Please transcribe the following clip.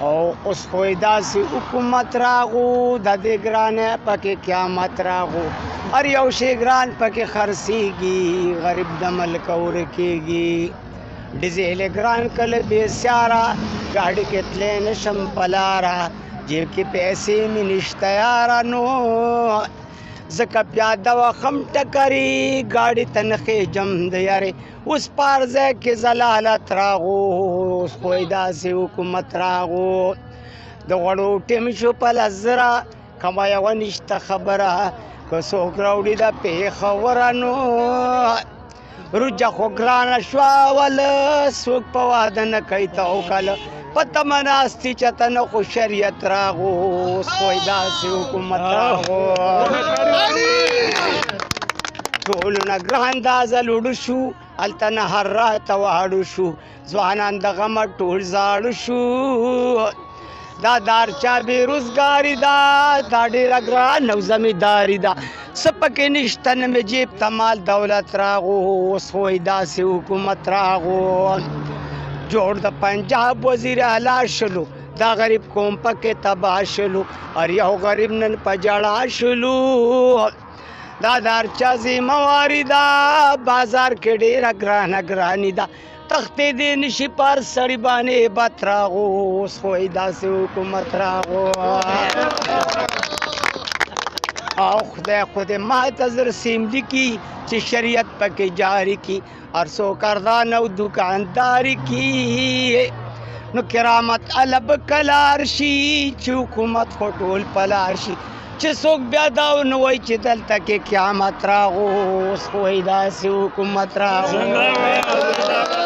او اوس خو یې داسې حکومت راغو د دې ګرانه پکې قیامت راغو هر یو شی ګران پکې خرڅېږي غریب د ملک ورکېږي ډیزل ګران کله بې سیاره ګاډي کې تللی نشم په لاره جیب کې پیسې مې نشته یاره نو ځکه پیاده وخم ټکري ګاډي ته نښې جم د یارې اوس پار ځای کې ضلالت راغو اوس خو یې داسې حکومت راغو د غوړو ټیم شو په لس زره کمه یوه نشته خبره که څوک راوړي د پېښوره نو روجه خو ګرانه شوه وله څوک په واده نه کوي توکل په تمه ناستي چېرته نه خو شریعت راغو اوس خو یې داسې حکومت راغو ټولونه ګران دا ځل وړو شو هلته نه هر راته واړو شو ځوانان د غمه ټول زاړه شو دا دارچا بېروزګاري ده دا ډېره ګرانه او زمینداري ده څه پکې نشته نه مې جیب ته مال دولت راغو اوس خو یې داسې حکومت راغو جوړ د پنجاب وزیر اعلی شلو دا غریب قوم پکې تباه شلو هر یو غریب نن په ژړا شلو دا دارچا ذمهواري ده بازار کې ډېره ګرانه ګراني ده تختې دې نشي پر سړي باندې بت راغو اوس خو یې داسې حکومت راغو او خدای ما ته زر سیم لیکي چې شریعت پکې جاری کی هر څوک ارزان او دکانداري کی نو کرامت الب کلار شي چې حکومت خو ټول پلار شي چې څوک بیا دا ونه وایي چې دلته کې قیامت راغو اوس خو یې داسې حکومت راغو